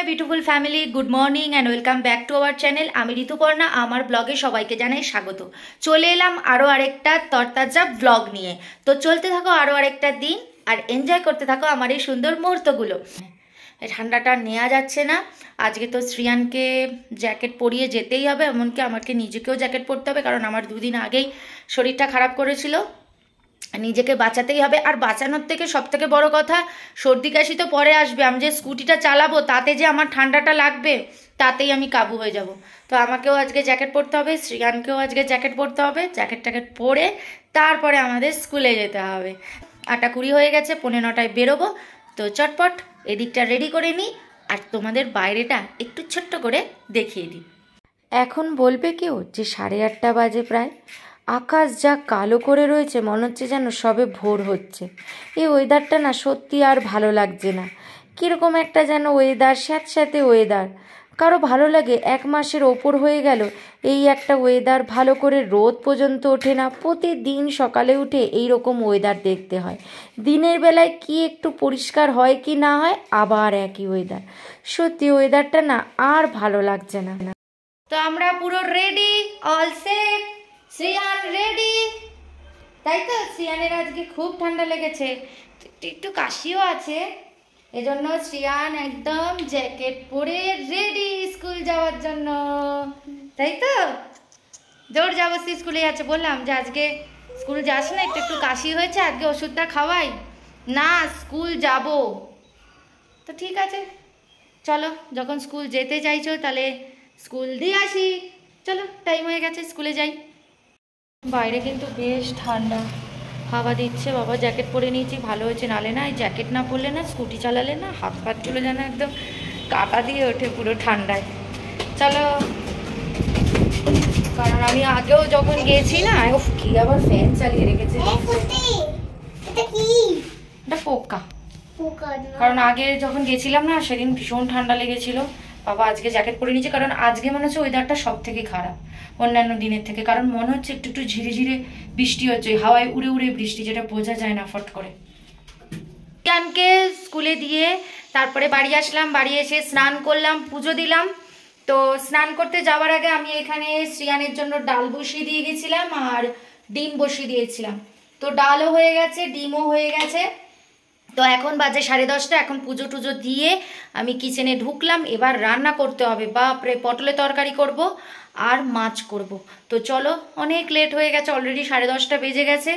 My beautiful family, good morning and welcome back to our channel. আমি ঋতুপর্ণা, আমার ব্লগে সবাইকে জানাই স্বাগত। চলে এলাম আরও আরেকটা তরতাজা ব্লগ নিয়ে। তো চলতে থাকো আরও আরেকটা দিন আর এনজয় করতে থাকো আমার এই সুন্দর মুহূর্তগুলো। ঠান্ডাটা নেওয়া যাচ্ছে না। আজকে তো শ্রিয়ানকে জ্যাকেট পরিয়ে যেতেই হবে, এমনকি আমাকে নিজেকেও জ্যাকেট পরতে হবে, কারণ আমার দুদিন আগেই শরীরটা খারাপ করেছিল। নিজেকে বাঁচাতেই হবে। আর বাঁচানোর থেকে সব থেকে বড় কথা, সর্দি কাশি তো পরে আসবে, আমি যে স্কুটিটা চালাবো তাতে যে আমার ঠান্ডাটা লাগবে, তাতেই আমি কাবু হয়ে যাব। তো আমাকেও আজকে জ্যাকেট পরতে হবে, শ্রিয়ানকেও আজকে জ্যাকেট পরতে হবে। জ্যাকেট পরে তারপরে আমাদের স্কুলে যেতে হবে। 8:20 হয়ে গেছে, 8:45 বেরোবো। তো চটপট এদিকটা রেডি করে নিই আর তোমাদের বাইরেটা একটু ছোট্ট করে দেখিয়ে দিই। এখন বলবে কেউ যে 8:30 বাজে প্রায়, আকাশ যা কালো করে রয়েছে, মনে হচ্ছে যেন সবে ভোর হচ্ছে। এই ওয়েদারটা না সত্যি আর ভালো লাগছে না। কীরকম একটা যেন ওয়েদার, স্যাঁতস্যাঁতে ওয়েদার। কারো ভালো লাগে? 1 মাসের ওপর হয়ে গেল এই একটা ওয়েদার, ভালো করে রোদ পর্যন্ত ওঠে না। প্রতিদিন সকালে উঠে এই রকম ওয়েদার দেখতে হয়। দিনের বেলায় কি একটু পরিষ্কার হয় কি না হয়, আবার একই ওয়েদার। সত্যি ওয়েদারটা না আর ভালো লাগছে না। তো আমরা পুরো ready, all set. Shriyan ready, তাই তো? শ্রিয়ানের আজকে খুব ঠান্ডা লেগেছে, একটু কাশিও আছে, এজন্য শ্রিয়ান একদম জ্যাকেট পরে রেডি স্কুল যাওয়ার জন্য, তাই তো? জোর জবরদস্তি স্কুলে যাচ্ছে। বললাম যে আজকে স্কুল যাস না, একটু কাশি হয়েছে, আজকে ওষুধটা খাওয়াই না, স্কুল যাব। তো ঠিক আছে, চলো, যখন স্কুল যেতে চাইছো তাহলে স্কুল দিয়ে আসি। চলো, টাইম হয়ে গেছে, স্কুলে যাই। বাইরে কিন্তু বেশ ঠান্ডা হাওয়া দিচ্ছে। বাবা জ্যাকেট পরে নিয়েছি, ভালো হয়েছে, নালে না এই জ্যাকেট না পরলে না, স্কুটি চালালে না হাত পাত চলে যেন একদম কাটা দিয়ে ওঠে পুরো ঠান্ডায়। চলো, কারণ আমি আগেও যখন গেছি না, কি আবার ফ্যান চালিয়ে রেখেছে, এটা পোকা। কারণ আগে যখন গেছিলাম না, সেদিন ভীষণ ঠান্ডা লেগেছিল। বাবা আজকে জ্যাকেট পরে নিয়েছে, কারণ আজকে মনে হচ্ছে ওয়েদারটা সব থেকে খারাপ অন্যান্য দিনের থেকে। কারণ মনে হচ্ছে একটু ঝিরে ঝিরে বৃষ্টি হচ্ছে, হাওয়ায় উড়ে উড়ে বৃষ্টি, যেটা বোঝা যায় না ফট করে। শ্রিয়ানকে স্কুলে দিয়ে তারপরে বাড়ি আসলাম। বাড়ি এসে স্নান করলাম, পুজো দিলাম। তো স্নান করতে যাওয়ার আগে আমি এখানে শ্রিয়ানের জন্য ডাল বসিয়ে দিয়ে গেছিলাম আর ডিম বসিয়ে দিয়েছিলাম। তো ডালও হয়ে গেছে, ডিমও হয়ে গেছে। তো এখন বাজে 10:30। এখন পুজো টুজো দিয়ে আমি কিচেনে ঢুকলাম। এবার রান্না করতে হবে। বাপরে, পটলের তরকারি করব আর মাছ করব। তো চলো, অনেক লেট হয়ে গেছে, অলরেডি 10:30 বেজে গেছে।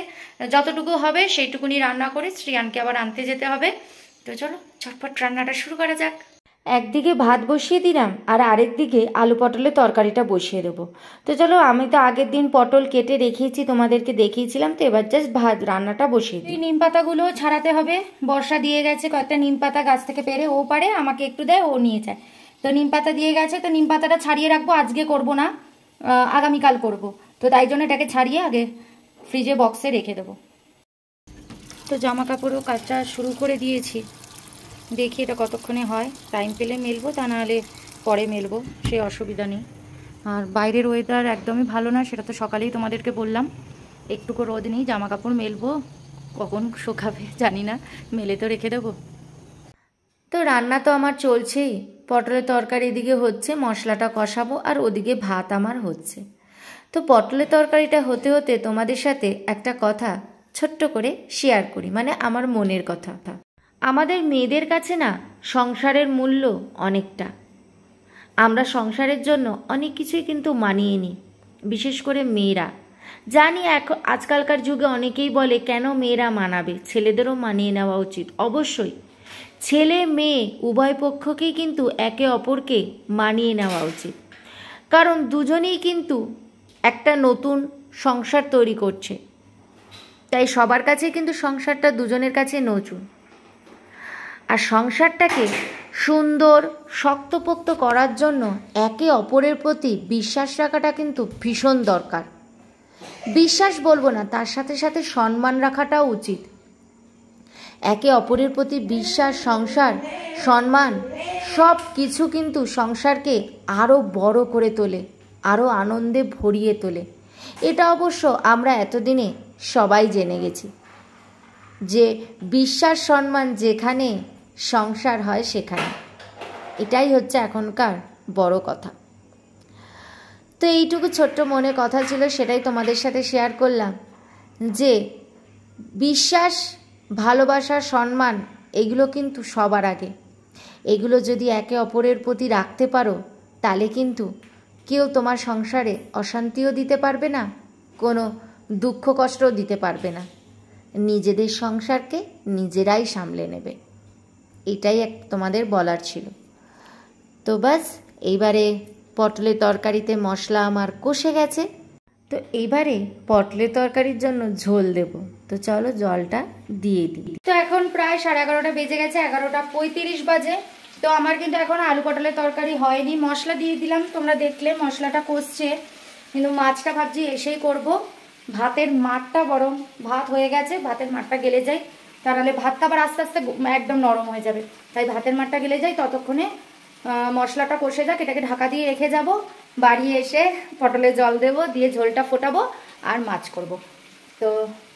যতটুকু হবে সেইটুকুনি রান্না করে শ্রিয়ানকে আবার আনতে যেতে হবে। তো চলো ঝটপট রান্নাটা শুরু করা যাক। একদিকে ভাত বসিয়ে দিলাম আর আরেকদিকে আলু পটলের তরকারিটা বসিয়ে দেবো। তো চলো, আমি তো আগের দিন পটল কেটে রেখেছি, তোমাদেরকে দেখিয়েছিলাম। তো এবার জাস্ট ভাত রান্নাটা বসিয়ে দিই। নিম পাতাগুলো ছাড়াতে হবে। বর্ষা দিয়ে গেছে, কয়েকটা নিম পাতা গাছ থেকে পেরে ও পারে, আমাকে একটু দেয়, ও নিয়ে যায়। তো নিম পাতা দিয়ে গেছে, তো নিম পাতাটা ছাড়িয়ে রাখবো। আজকে করব না, আগামীকাল করব। তো তাই জন্য এটাকে ছাড়িয়ে আগে ফ্রিজে বক্সে রেখে দেবো। তো জামা কাপড়ও কাচা শুরু করে দিয়েছি, দেখি এটা কতক্ষণে হয়। টাইম পেলে মেলবো, তা নাহলে পরে মেলবো, সে অসুবিধা নেই। আর বাইরের ওয়েদার একদমই ভালো না, সেটা তো সকালেই তোমাদেরকে বললাম। একটুকু রোদ নেই, জামা কাপড় মেলবো, কখন শুকাবে জানি না, মেলে তো রেখে দেবো। তো রান্না তো আমার চলছেই, পটলের তরকারি এদিকে হচ্ছে, মশলাটা কষাবো, আর ওদিকে ভাত আমার হচ্ছে। তো পটলের তরকারিটা হতে হতে তোমাদের সাথে একটা কথা ছোট্ট করে শেয়ার করি, মানে আমার মনের কথা। আমাদের মেয়েদের কাছে না সংসারের মূল্য অনেকটা। আমরা সংসারের জন্য অনেক কিছুই কিন্তু মানিয়ে নিই, বিশেষ করে মেয়েরা। জানি এখন আজকালকার যুগে অনেকেই বলে কেন মেয়েরা মানাবে, ছেলেদেরও মানিয়ে নেওয়া উচিত। অবশ্যই ছেলে মেয়ে উভয় পক্ষকেই কিন্তু একে অপরকে মানিয়ে নেওয়া উচিত, কারণ দুজনেই কিন্তু একটা নতুন সংসার তৈরি করছে। তাই সবার কাছে কিন্তু সংসারটা দুজনের কাছে নতুন। আর সংসারটাকে সুন্দর শক্তপোক্ত করার জন্য একে অপরের প্রতি বিশ্বাস রাখাটা কিন্তু ভীষণ দরকার। বিশ্বাস বলবো না, তার সাথে সাথে সম্মান রাখাটাও উচিত। একে অপরের প্রতি বিশ্বাস, সংসার, সম্মান সব কিছু কিন্তু সংসারকে আরও বড় করে তোলে, আরও আনন্দে ভরিয়ে তোলে। এটা অবশ্য আমরা এতদিনে সবাই জেনে গেছি যে বিশ্বাস সম্মান যেখানে, সংসার হয় সেখানে। এটাই হচ্ছে এখনকার বড় কথা। তো এইটুকু ছোট্ট মনে কথা ছিল, সেটাই তোমাদের সাথে শেয়ার করলাম যে বিশ্বাস, ভালোবাসা, সম্মান এগুলো কিন্তু সবার আগে। এগুলো যদি একে অপরের প্রতি রাখতে পারো তাহলে কিন্তু কেউ তোমার সংসারে অশান্তিও দিতে পারবে না, কোনো দুঃখ কষ্টও দিতে পারবে না। নিজেদের সংসারকে নিজেরাই সামলে নেবে, এটাই তোমাদের বলার ছিল। তো বাস, এইবারে পটলের তরকারিতে মশলা আমার কষে গেছে, তো এইবারে পটলের তরকারির জন্য ঝোল দেব। তো চলো জলটা দিয়ে দিই। তো এখন প্রায় 11:30 বেজে গেছে, 11:35 বাজে। তো আমার কিন্তু এখন আলু পটলের তরকারি হয়নি, মশলা দিয়ে দিলাম, তোমরা দেখলে মশলাটা কষছে, কিন্তু মাছটা ভাবছি এসেই করব। ভাতের মাঠটা বরং, ভাত হয়ে গেছে, ভাতের মাঠটা গেলে যায়, তাহলে ভাতটা আবার আস্তে আস্তে একদম নরম হয়ে যাবে, তাই ভাতের মাঠটা গেলে যায়, ততক্ষণে মশলাটা কষে যাক, এটাকে ঢাকা দিয়ে রেখে যাব। বাড়ি এসে পটলে জল দেব, দিয়ে ঝোলটা ফোটাবো আর মাছ করব। তো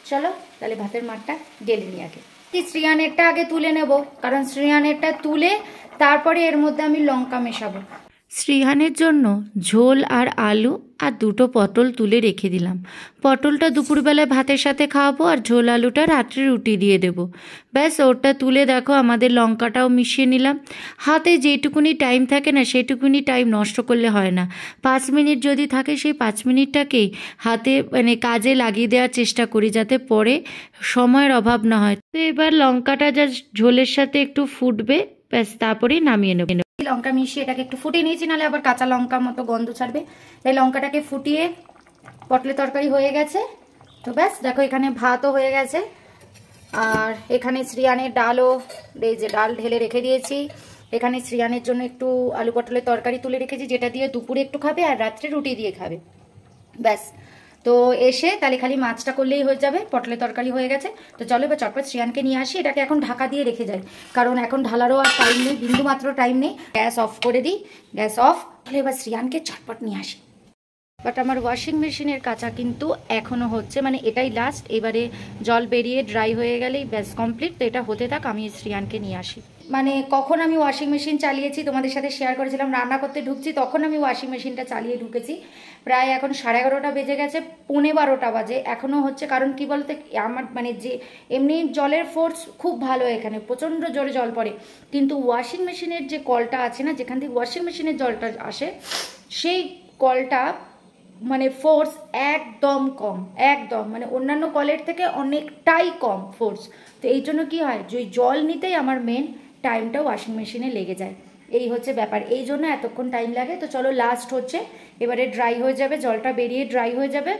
চলো তাহলে ভাতের মাঠটা গেলে নিয়ে আগে শ্রিয়ানেরটা আগে তুলে নেব, কারণ শ্রিয়ানেরটা তুলে তারপরে এর মধ্যে আমি লঙ্কা মেশাবো। শ্রীহানের জন্য ঝোল আর আলু আর দুটো পটল তুলে রেখে দিলাম। পটলটা দুপুরবেলায় ভাতের সাথে খাওয়াবো আর ঝোল আলুটা রাত্রে রুটি দিয়ে দেবো। ব্যাস, ওটা তুলে দেখো আমাদের লঙ্কাটাও মিশিয়ে নিলাম। হাতে যেটুকুনি টাইম থাকে না, সেটুকুনি টাইম নষ্ট করলে হয় না। 5 মিনিট যদি থাকে, সেই 5 মিনিটটাকেই হাতে মানে কাজে লাগিয়ে দেওয়ার চেষ্টা করি, যাতে পরে সময়ের অভাব না হয়। তো এবার লঙ্কাটা যা ঝোলের সাথে একটু ফুটবে, ব্যাস তারপরেই নামিয়ে নেব। লঙ্কা মিশিয়ে এটাকে একটু ফুটিয়ে নিয়েছি, নাহলে আবার কাঁচা লঙ্কার মতো গন্ধ ছাড়বে, তাই লঙ্কাটাকে ফুটিয়ে পটলের তরকারি হয়ে গেছে। তো ব্যাস দেখো, এখানে ভাতও হয়ে গেছে, আর এখানে শ্রিয়ানের ডালও, এই যে ডাল ঢেলে রেখে দিয়েছি। এখানে শ্রিয়ানের জন্য একটু আলু পটলের তরকারি তুলে রেখেছি, যেটা দিয়ে দুপুরে একটু খাবে আর রাত্রে রুটি দিয়ে খাবে। ব্যাস, তো এসে তাহলে খালি মাছটা করলেই হয়ে যাবে, পটলের তরকারি হয়ে গেছে। তো চলো এবার চটপট শ্রিয়ানকে নিয়ে আসি, এটাকে এখন ঢাকা দিয়ে রেখে যাই, কারণ এখন ঢালারও আর টাইম নেই, বিন্দু মাত্র টাইম নেই। গ্যাস অফ করে দিই, গ্যাস অফ। তাহলে এবার শ্রিয়ানকে চটপট নিয়ে আসি। বাট আমার ওয়াশিং মেশিনের কাচা কিন্তু এখনও হচ্ছে, মানে এটাই লাস্ট, এবারে জল বেরিয়ে ড্রাই হয়ে গেলেই ব্যাস কমপ্লিট। তো এটা হতে থাক, আমি শ্রিয়ানকে নিয়ে আসি। মানে কখন আমি ওয়াশিং মেশিন চালিয়েছি তোমাদের সাথে শেয়ার করেছিলাম, রান্না করতে ঢুকছি তখন আমি ওয়াশিং মেশিনটা চালিয়ে ঢুকেছি। প্রায় এখন 11:30 বেজে গেছে, 11:15 বাজে এখনও হচ্ছে। কারণ কি বলতে, আমার মানে যে এমনি জলের ফোর্স খুব ভালো, এখানে প্রচণ্ড জোরে জল পড়ে, কিন্তু ওয়াশিং মেশিনের যে কলটা আছে না, যেখান থেকে ওয়াশিং মেশিনের জলটা আসে, সেই কলটা মানে ফোর্স একদম কম, একদম মানে অন্যান্য কলের থেকে অনেকটাই কম ফোর্স। তো এই জন্য কী হয়, যে জল নিতেই আমার মেন টাইমটা ওয়াশিং মেশিনে লেগে যায়, এই হচ্ছে ব্যাপার, এই জন্য এতক্ষণ টাইম লাগে। তো চলো লাস্ট হচ্ছে, এবারে ড্রাই হয়ে যাবে, জলটা বেরিয়ে ড্রাই হয়ে যাবে।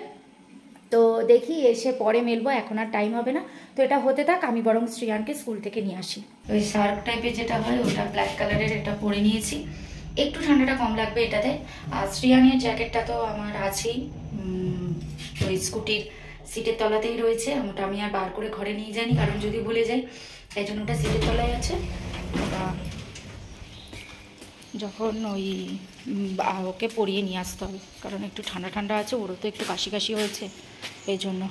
তো দেখি এসে পরে মেলবো, এখন আর টাইম হবে না। তো এটা হতে থাক, আমি বরং শ্রিয়ানকে স্কুল থেকে নিয়ে আসি। ওই সার্ফ টাইপের যেটা হয় ওটা ব্ল্যাক কালারের, এটা পরে নিয়েছি, একটু ঠান্ডাটা কম লাগবে এটাতে। আর শ্রিয়ানের জ্যাকেটটা তো আমার আছেই, ওই স্কুটির সিটের তলাতেই রয়েছে, ওটা আমি আর বার করে ঘরে নিয়ে যাইনি, কারণ যদি ভুলে যাই, এই জন্য ওটা সিটের তলায় আছে। যখন ওই ওকে পরিয়ে নিয়ে আসতে হবে, কারণ একটু ঠান্ডা ঠান্ডা আছে, ওরও তো একটু কাশি কাশি হয়েছে, এই জন্য।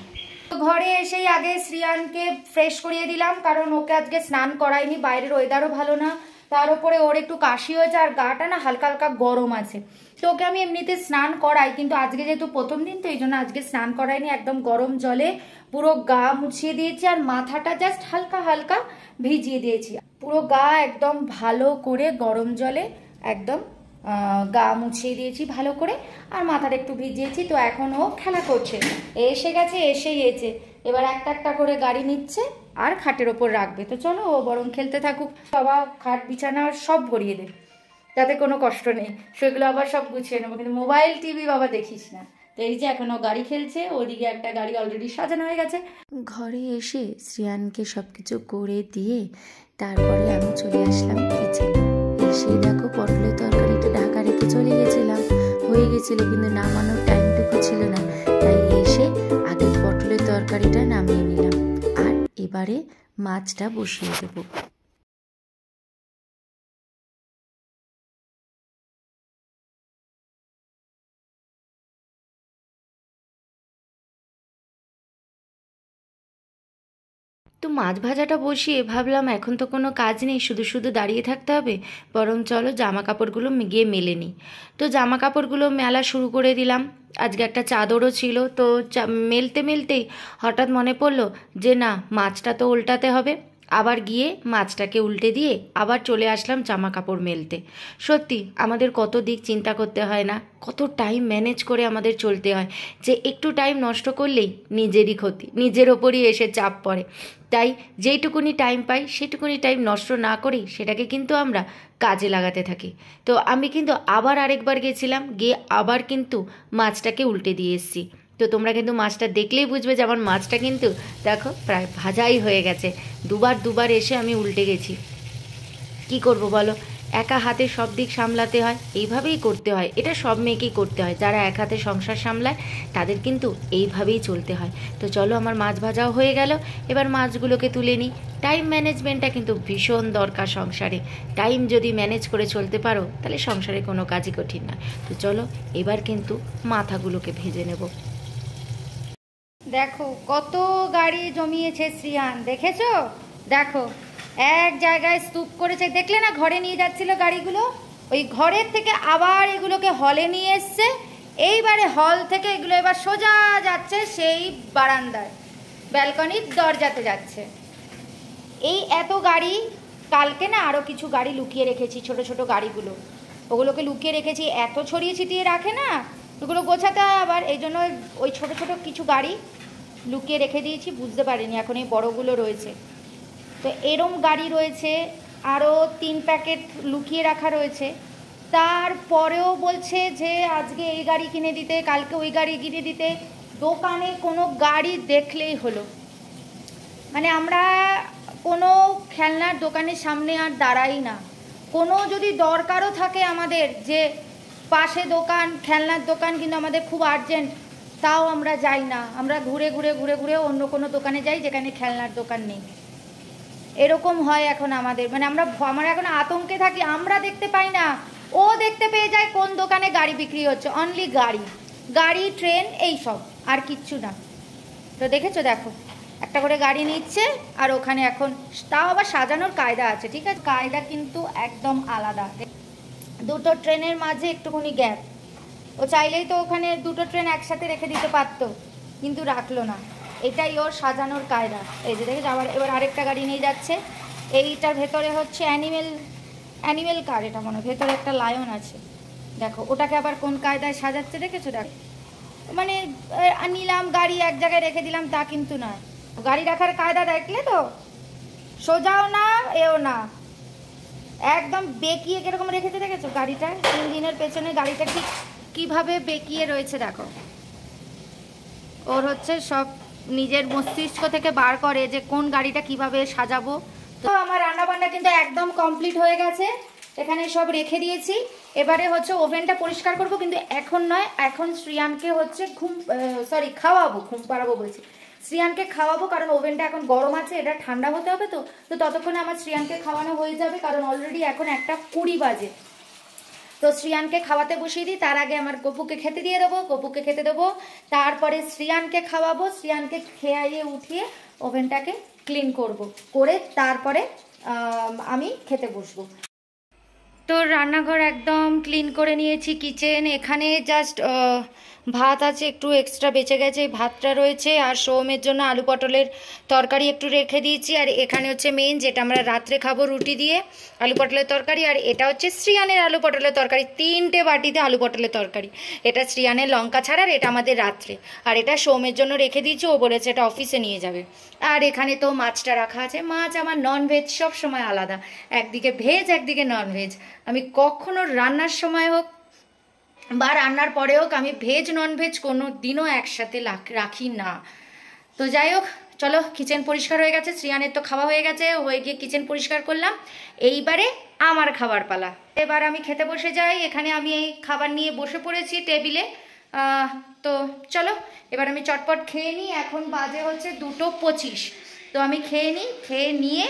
ঘরে এসেই আগে শ্রিয়ানকে ফ্রেশ করিয়ে দিলাম, কারণ ওকে আজকে স্নান করাইনি, বাইরের ওয়েদারও ভালো না, তার উপরে ওর একটু কাশি হয়েছে আর গাটা না হালকা হালকা গরম আছে। তো ওকে আমি এমনিতে স্নান করাই, কিন্তু আজকে যেহেতু প্রথম দিন, তো এই জন্য আজকে স্নান করাইনি, একদম গরম জলে পুরো গা মুছিয়ে দিয়েছি, আর মাথাটা জাস্ট হালকা হালকা ভিজিয়ে দিয়েছি। পুরো গা একদম ভালো করে গরম জলে একদম গা মুছিয়ে দিয়েছি ভালো করে, আর মাথাটা একটু ভিজিয়েছি। তো এখন ও খেলা করছে, এসে গেছে, এসেই এসে এবার একটা একটা করে গাড়ি নিচ্ছে আর খাটের ওপর রাখবে। তো চলো ও বরং খেলতে থাকুক, বাবা খাট বিছানা সব ভরিয়ে দেবে, যাতে কোনো কষ্ট নেই, সেগুলো আবার সব গুছিয়ে নেবো, কিন্তু মোবাইল টিভি বাবা দেখিস না। তো এই যে এখন ও গাড়ি খেলছে, ওদিকে একটা গাড়ি অলরেডি সাজানো হয়ে গেছে। ঘরে এসে শ্রিয়ানকে সব কিছু করে দিয়ে তারপরে আমি চলে আসলাম কিচেনে। এসেই দেখো পটলের তরকারিটা ঢাকা রেখে চলে গেছিলাম, হয়ে গেছিলো, কিন্তু নামানোর টাইমটুকু ছিল না, তাই এসে আগে পটলের তরকারিটা নামিয়ে নিলাম, আর এবারে মাছটা বসিয়ে দেবো। তো মাছ ভাজাটা বসিয়ে ভাবলাম এখন তো কোনো কাজ নেই, শুধু শুধু দাঁড়িয়ে থাকতে হবে, বরং চলো জামা কাপড়গুলো গিয়ে মেলে নিই। তো জামা কাপড়গুলো মেলা শুরু করে দিলাম। আজকে একটা চাদরও ছিল, তো মেলতে মেলতেই হঠাৎ মনে পড়লো যে না, মাছটা তো উল্টাতে হবে। আবার গিয়ে মাছটাকে উল্টে দিয়ে আবার চলে আসলাম জামা কাপড় মেলতে। সত্যি আমাদের কত দিক চিন্তা করতে হয় না, কত টাইম ম্যানেজ করে আমাদের চলতে হয়, যে একটু টাইম নষ্ট করলেই নিজেরই ক্ষতি, নিজের ওপরই এসে চাপ পড়ে। তাই যেইটুকুনি টাইম পাই সেটুকুনি টাইম নষ্ট না করেই সেটাকে কিন্তু আমরা কাজে লাগাতে থাকি। তো আমি কিন্তু আবার আরেকবার গেছিলাম, গিয়ে আবার কিন্তু মাছটাকে উল্টে দিয়ে এসেছি। তো তোমরা কিন্তু মাছটা দেখলেই বুঝবে যে আমার মাছটা কিন্তু দেখো প্রায় ভাজাই হয়ে গেছে। দুবার এসে আমি উল্টে গেছি। কি করব বলো, একা হাতে সব দিক সামলাতে হয়, এইভাবেই করতে হয়। এটা সব মেয়েকেই করতে হয়, যারা এক হাতে সংসার সামলায় তাদের কিন্তু এইভাবেই চলতে হয়। তো চলো, আমার মাছ ভাজাও হয়ে গেল, এবার মাছগুলোকে তুলে নিই। টাইম ম্যানেজমেন্টটা কিন্তু ভীষণ দরকার সংসারে। টাইম যদি ম্যানেজ করে চলতে পারো তাহলে সংসারে কোনো কাজই কঠিন না। তো চলো এবার কিন্তু মাথাগুলোকে ভেজে নেব। দেখো কত গাড়ি জমিয়েছে শ্রিয়ান, দেখেছো? দেখো এক জায়গায় স্তূপ করেছে, দেখলে না? ঘরে নিয়ে যাচ্ছিল গাড়িগুলো, ওই ঘরের থেকে আবার এগুলোকে হলে নিয়ে এসছে। এইবারে হল থেকে এগুলো এবার সোজা যাচ্ছে সেই বারান্দায়, ব্যালকনির দরজাতে যাচ্ছে। এই এত গাড়ি, কালকে না আরও কিছু গাড়ি লুকিয়ে রেখেছি, ছোট ছোট গাড়িগুলো, ওগুলোকে লুকিয়ে রেখেছি। এত ছড়িয়ে ছিটিয়ে রাখে না, ওগুলো গোছাতে হয় আবার, এই জন্য ওই ছোট ছোট কিছু গাড়ি লুকিয়ে রেখে দিয়েছি, বুঝতে পারিনি, এখন এই বড়গুলো রয়েছে। তো এরম গাড়ি রয়েছে, আরও 3 প্যাকেট লুকিয়ে রাখা রয়েছে। তারপরেও বলছে যে আজকে এই গাড়ি কিনে দিতে, কালকে ওই গাড়ি কিনে দিতে। দোকানে কোনো গাড়ি দেখলেই হলো, মানে আমরা কোনো খেলনার দোকানের সামনে আর দাঁড়াই না। কোনো যদি দরকারও থাকে আমাদের, যে পাশে দোকান, খেলনার দোকান, কিন্তু আমাদের খুব আর্জেন্ট, তাও আমরা যাই না। আমরা ঘুরে ঘুরে ঘুরে ঘুরে অন্য কোনো দোকানে যাই যেখানে খেলনার দোকান নেই। এরকম হয় এখন আমাদের, মানে আমরা এখন আতঙ্কে থাকি। আমরা দেখতে পাই না, ও দেখতে পেয়ে যায় কোন দোকানে গাড়ি বিক্রি হচ্ছে। অনলি গাড়ি ট্রেন এইসব, আর কিচ্ছু না। তো দেখেছো, দেখো একটা করে গাড়ি নিচ্ছে, আর ওখানে এখন তাও আবার সাজানোর কায়দা আছে, ঠিক আছে? কায়দা কিন্তু একদম আলাদা। দুটো ট্রেনের মাঝে একটুখানি গ্যাপ, ও চাইলেই তো ওখানে দুটো ট্রেন একসাথে রেখে দিতে পারতো, কিন্তু রাখলো না। এটাই ওর সাজানোর কায়দা। এই যে দেখেছো, এবার আরেকটা গাড়ি নিয়ে যাচ্ছে। এইটার ভেতরে হচ্ছে অ্যানিমেল কার, এটা মনে হয় ভেতরে একটা লায়ন আছে। দেখো ওটাকে আবার কোন কায়দায় সাজাচ্ছে, দেখেছো? দেখো, মানে নিলাম গাড়ি এক জায়গায় রেখে দিলাম তা কিন্তু নয়। গাড়ি রাখার কায়দা দেখলে তো, সোজাও না এও না, একদম বেঁকিয়ে কিরকম রেখেছে, দেখেছো? গাড়িটা ইঞ্জিনের পেছনে গাড়িটা ঠিক কিভাবে বেঁকিয়ে রয়েছে দেখো। ওর হচ্ছে সব নিজের মস্তিষ্ক থেকে বার করে যে কোন গাড়িটা কিভাবে সাজাবো। তো আমার রান্নাবান্না কিন্তু একদম কমপ্লিট হয়ে গেছে, এখানে সব রেখে দিয়েছি। এবারে হচ্ছে ওভেনটা পরিষ্কার করব, কিন্তু এখন নয়, এখন শ্রিয়ানকে হচ্ছে খাওয়াবো, ঘুম পাড়াবো বলছি। শ্রিয়ানকে খাওয়াবো, কারণ ওভেনটা এখন গরম আছে, এটা ঠান্ডা হতে হবে। তো ততক্ষণে আমার শ্রিয়ানকে খাওয়ানো হয়ে যাবে, কারণ অলরেডি এখন 1:20 বাজে। তো শ্রিয়ানকে খাওয়াতে বসিয়ে দিই, তার আগে আমার গপুকে খেতে দিয়ে দেবো, গপুকে খেতে দেবো, তারপরে শ্রিয়ানকে খাওয়াবো। শ্রিয়ানকে খেয়াইয়ে উঠিয়ে ওভেনটাকে ক্লিন করে তারপরে আমি খেতে বসবো। তো রান্নাঘর একদম ক্লিন করে নিয়েছি, কিচেন, এখানে জাস্ট ভাত আছে একটু এক্সট্রা বেঁচে গেছে, ভাতটা রয়েছে, আর সোমের জন্য আলু পটলের তরকারি একটু রেখে দিয়েছি। আর এখানে হচ্ছে মেন যেটা আমরা রাত্রে খাবো, রুটি দিয়ে আলু পটলের তরকারি। আর এটা হচ্ছে শ্রিয়ানের আলু পটলের তরকারি, 3টে বাটিতে আলু পটলের তরকারি। এটা শ্রিয়ানের লঙ্কা ছাড়া, আর এটা আমাদের রাত্রে। আর এটা সোমের জন্য রেখে দিয়েছি, ও বলেছে এটা অফিসে নিয়ে যাবে। আর এখানে তো মাছটা রাখা আছে। মাছ আমার ননভেজ সব সময় আলাদা, একদিকে ভেজ একদিকে ননভেজ। আমি কখনো রান্নার সময় হোক বা রান্নার পরে হোক, আমি ভেজ ননভেজ কোনো দিনও একসাথে রাখি না। তো যাই হোক, চলো কিচেন পরিষ্কার হয়ে গেছে, শ্রিয়ানের তো খাওয়া হয়ে গেছে, হয়ে গিয়ে কিচেন পরিষ্কার করলাম। এইবারে আমার খাবার পালা, এবার আমি খেতে বসে যাই। এখানে আমি এই খাবার নিয়ে বসে পড়েছি টেবিলে। তো চলো এবার আমি চটপট খেয়ে নিই। এখন বাজে হচ্ছে 2:25। তো আমি খেয়ে নিই, খেয়ে নিয়ে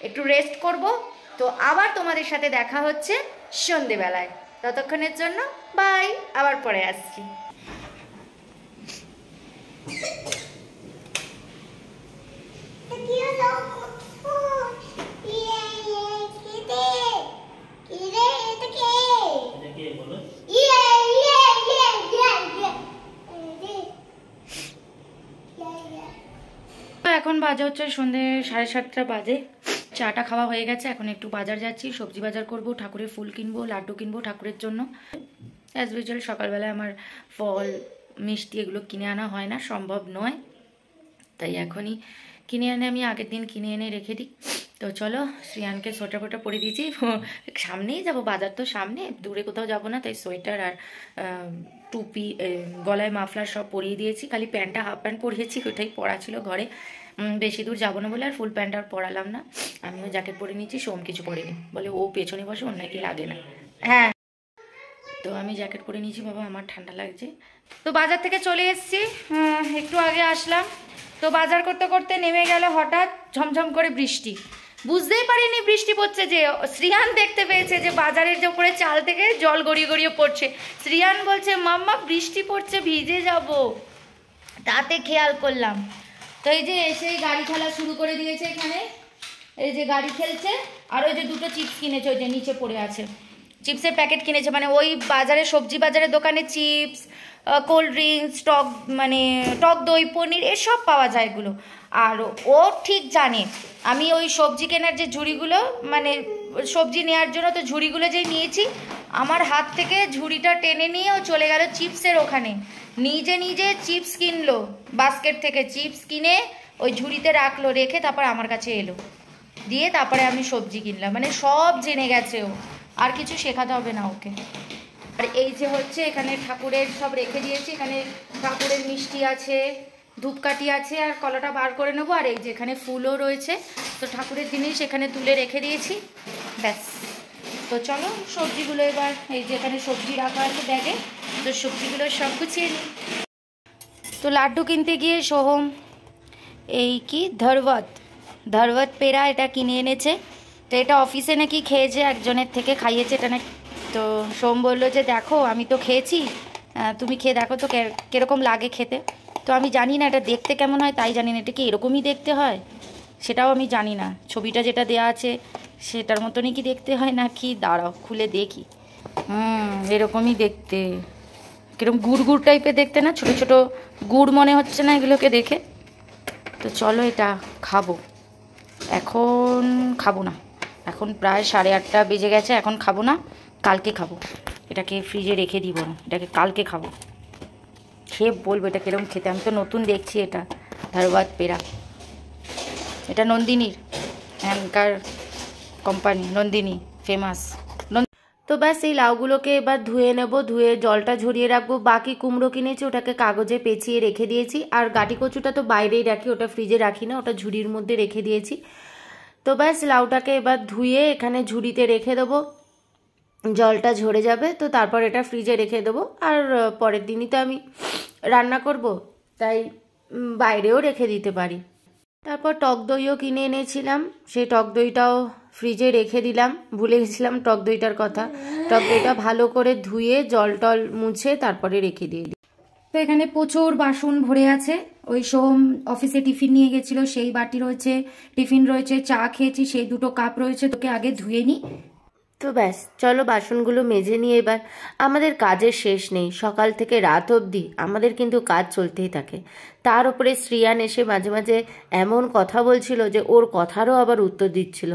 একটু রেস্ট করব। তো আবার তোমাদের সাথে দেখা হচ্ছে সন্ধেবেলায়। ততক্ষণের জন্য বাই, আবার পরে আসছি। কি হলো? এখন বাজে হচ্ছে সন্ধ্যে 7:30 বাজে। চাটা খাওয়া হয়ে গেছে, এখন একটু বাজার যাচ্ছি, সবজি বাজার করব, ঠাকুরের ফুল কিনবো, লাড্ডু কিনবো ঠাকুরের জন্য। অ্যাজ ইউজুয়াল সকালবেলায় আমার ফল মিষ্টি এগুলো কিনে আনা হয় না, সম্ভব নয়, তাই এখনই কিনে এনে আমি আগের দিন কিনে এনে রেখে দিই। তো চলো শ্রিয়ানকে সোয়েটার ফোটা পরে দিয়েছি, সামনেই যাব, বাজার তো সামনে, দূরে কোথাও যাব না, তাই সোয়েটার আর টুপি গলায় মাফলার সব পরিয়ে দিয়েছি, খালি প্যান্টটা হাফ প্যান্ট পরিয়েছি, ওইটাই পরা ছিল ঘরে, বেশি দূর যাবো না বলে আর ফুল প্যান্ট আর পরালাম না। আমিও জ্যাকেট পরে নিচ্ছি, সোম কিছু পরেনি, বলে ও পেছনে বসে ওর নাকি লাগে না। হ্যাঁ, তো আমি জ্যাকেট পরে নিয়েছি, বাবা আমার ঠান্ডা লাগছে। তো বাজার থেকে চলে এসেছি, একটু আগে আসলাম। তো বাজার করতে করতে নেমে গেল হঠাৎ ঝমঝম করে বৃষ্টি, বুঝতেই পারিনি বৃষ্টি পড়ছে, যে শ্রিয়ান দেখতে পেয়েছে যে বাজারের যে উপরে চাল থেকে জল গড়িয়ে গড়িয়ে পড়ছে। শ্রিয়ান বলছে মাম্মা বৃষ্টি পড়ছে, ভিজে যাব, তাতে খেয়াল করলাম। তো এই যে এসেই গাড়ি খেলা শুরু করে দিয়েছে, এখানে এই যে গাড়ি খেলছে, আর ওই যে দুটো চিপস কিনেছে, ওই যে নিচে পড়ে আছে, চিপসের প্যাকেট কিনেছে, মানে ওই বাজারে সবজি বাজারের দোকানে চিপস, কোল্ড ড্রিঙ্কস, টক দই, পনির এসব পাওয়া যায় এগুলো। আর ও ঠিক জানে আমি ওই সবজি কেনার যে ঝুড়িগুলো, মানে সবজি নেওয়ার জন্য তো ঝুড়িগুলো যেই নিয়েছি, আমার হাত থেকে ঝুড়িটা টেনে নিয়ে ও চলে গেল চিপসের ওখানে, নিজে নিজে চিপস কিনলো, বাস্কেট থেকে চিপস কিনে ওই ঝুড়িতে রাখলো, রেখে তারপর আমার কাছে এলো, দিয়ে তারপরে আমি সবজি কিনলাম। মানে সব জেনে গেছে ও, আর কিছু শেখাতে হবে না ওকে। আর এই যে হচ্ছে এখানে ঠাকুরের সব রেখে দিয়েছি, এখানে ঠাকুরের মিষ্টি আছে, ধূপকাঠি আছে, আর কলাটা বার করে নেবো। আর এই যে এখানে ফুলও রয়েছে, তো ঠাকুরের জিনিস এখানে তুলে রেখে দিয়েছি, ব্যাস। তো চলো সবজিগুলো এবার, এই যে এখানে সবজি রাখা আছে ব্যাগে, তো সবজিগুলো সব গুছিয়ে নিই। তো লাড্ডু কিনতে গিয়ে সোহম এই কি ধরবত পেড়া এটা কিনে এনেছে। তো এটা অফিসে নাকি খেয়েছে, একজনের থেকে খাইয়েছে এটা নাকি। তো সোম বললো যে দেখো আমি তো খেয়েছি, তুমি খেয়ে দেখো তো কীরকম লাগে খেতে। তো আমি জানি না এটা দেখতে কেমন হয়, তাই জানি না এটা কি এরকমই দেখতে হয়, সেটাও আমি জানি না। ছবিটা যেটা দেয়া আছে সেটার মতনই কি দেখতে হয় না কি, দাঁড়াও খুলে দেখি। এরকমই দেখতে, কিরকম গুড় গুড় টাইপের দেখতে না, ছোট ছোট গুড় মনে হচ্ছে না এগুলোকে দেখে। তো চলো এটা খাবো, এখন খাবো না, এখন প্রায় 8:30 বেজে গেছে, এখন খাবো না, কালকে খাবো। এটাকে ফ্রিজে রেখে দিব না, এটাকে কালকে খাবো, খেয়ে বলবো এটা কিরকম খেতে। আমি তো নতুন দেখছি এটা ধরবাত পেড়া, এটা নন্দিনীর এখানকার কোম্পানি, নন্দিনী ফেমাস। তো ব্যাস এই লাউগুলোকে এবার ধুয়ে নেব, ধুয়ে জলটা ঝরিয়ে রাখবো। বাকি কুমড়ো কিনেছি, ওটাকে কাগজে পেঁচিয়ে রেখে দিয়েছি। আর গাটি কচুটা তো বাইরেই রাখি, ওটা ফ্রিজে রাখি না, ওটা ঝুড়ির মধ্যে রেখে দিয়েছি। তো ব্যাস লাউটাকে এবার ধুয়ে এখানে ঝুড়িতে রেখে দেবো, জলটা ঝরে যাবে, তো তারপর এটা ফ্রিজে রেখে দেবো। আর পরের দিনই তো আমি রান্না করব, তাই বাইরেও রেখে দিতে পারি। তারপর টক দইও কিনে এনেছিলাম, সেই টক দইটাও ফ্রিজে রেখে দিলাম, ভুলে গেছিলাম টক দইটার কথা। টক দইটা ভালো করে ধুয়ে জল টল মুছে তারপরে রেখে দিয়ে দিই। তো এখানে প্রচুর বাসন ভরে আছে, ওই সোম অফিসে টিফিন নিয়ে গেছিলো সেই বাটি রয়েছে, টিফিন রয়েছে, চা খেয়েছি সেই 2টো কাপ রয়েছে, তোকে আগে ধুয়ে নিই। তো ব্যাস চলো বাসনগুলো মেজে নিয়ে এবার, আমাদের কাজের শেষ নেই, সকাল থেকে রাত অবধি আমাদের কিন্তু কাজ চলতেই থাকে। তার উপরে শ্রিয়ান এসে মাঝে মাঝে এমন কথা বলছিল যে ওর কথারও আবার উত্তর দিচ্ছিল।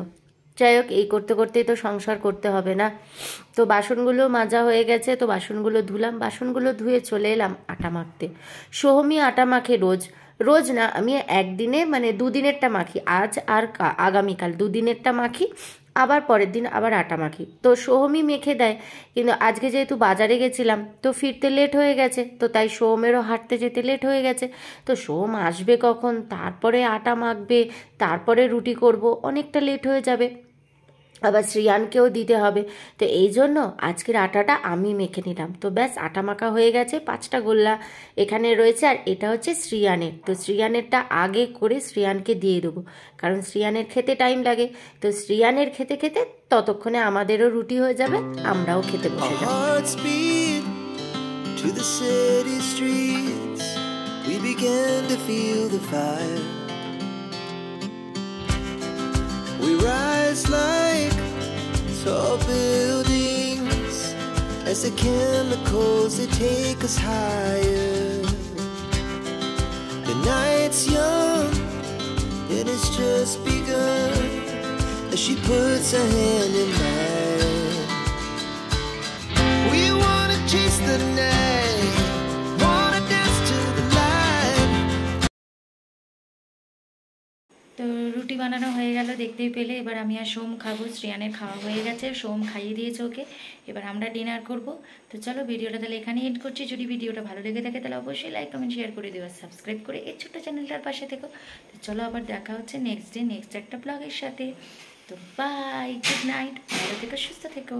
যাই হোক, এই করতে করতেই তো সংসার করতে হবে না। তো বাসনগুলো মাজা হয়ে গেছে, তো বাসনগুলো ধুলাম, বাসনগুলো ধুয়ে চলে এলাম আটা মাখতে। সোহমই আটা মাখে রোজ না, আমি একদিনে মানে 2 দিনেরটা মাখি, আজ আর আগামীকাল 2 দিনেরটা মাখি, আবার পরের দিন আবার আটা মাখি। তো সোহমই মেখে দেয়, কিন্তু আজকে যেহেতু বাজারে গেছিলাম তো ফিরতে লেট হয়ে গেছে, তো তাই সোহমেরও হাঁটতে যেতে লেট হয়ে গেছে। তো সোহম আসবে কখন, তারপরে আটা মাখবে, তারপরে রুটি করব, অনেকটা লেট হয়ে যাবে, আবার শ্রিয়ানকেও দিতে হবে। তো এই জন্য আজকের আটাটা আমি মেখে নিলাম। তো ব্যাস আটা মাখা হয়ে গেছে, 5টা গোল্লা এখানে রয়েছে, আর এটা হচ্ছে শ্রিয়ানের। তো শ্রিয়ানেরটা আগে করে শ্রিয়ানকে দিয়ে দেবো, কারণ শ্রিয়ানের খেতে টাইম লাগে। তো শ্রিয়ানের খেতে খেতে ততক্ষণে আমাদেরও রুটি হয়ে যাবে, আমরাও খেতে বসে যাব। We rise like tall buildings as the chemicals they take us higher. The night's young, it has just begun. As she puts her hand in mine, we wanna chase the night, wanna dance to the light. তো রুটি বানানো হয়ে গেল দেখতেই পেলে। এবার আমি আর সোম খাবো, শ্রেয়ানের খাওয়া হয়ে গেছে, সোম খাইয়ে দিয়েছে ওকে, এবার আমরা ডিনার করব। তো চলো ভিডিওটা তাহলে এখানেই এন্ড করছি। যদি ভিডিওটা ভালো লেগে থাকে তাহলে অবশ্যই লাইক কমেন্ট শেয়ার করে দিও, সাবস্ক্রাইব করে এই ছোট্ট চ্যানেলটার পাশে থেকো। তো চলো আবার দেখা হচ্ছে নেক্সট ডে নেক্সট একটা ব্লগের সাথে। তো বাই, গুড নাইট, ভালো থেকো, সুস্থ থেকো।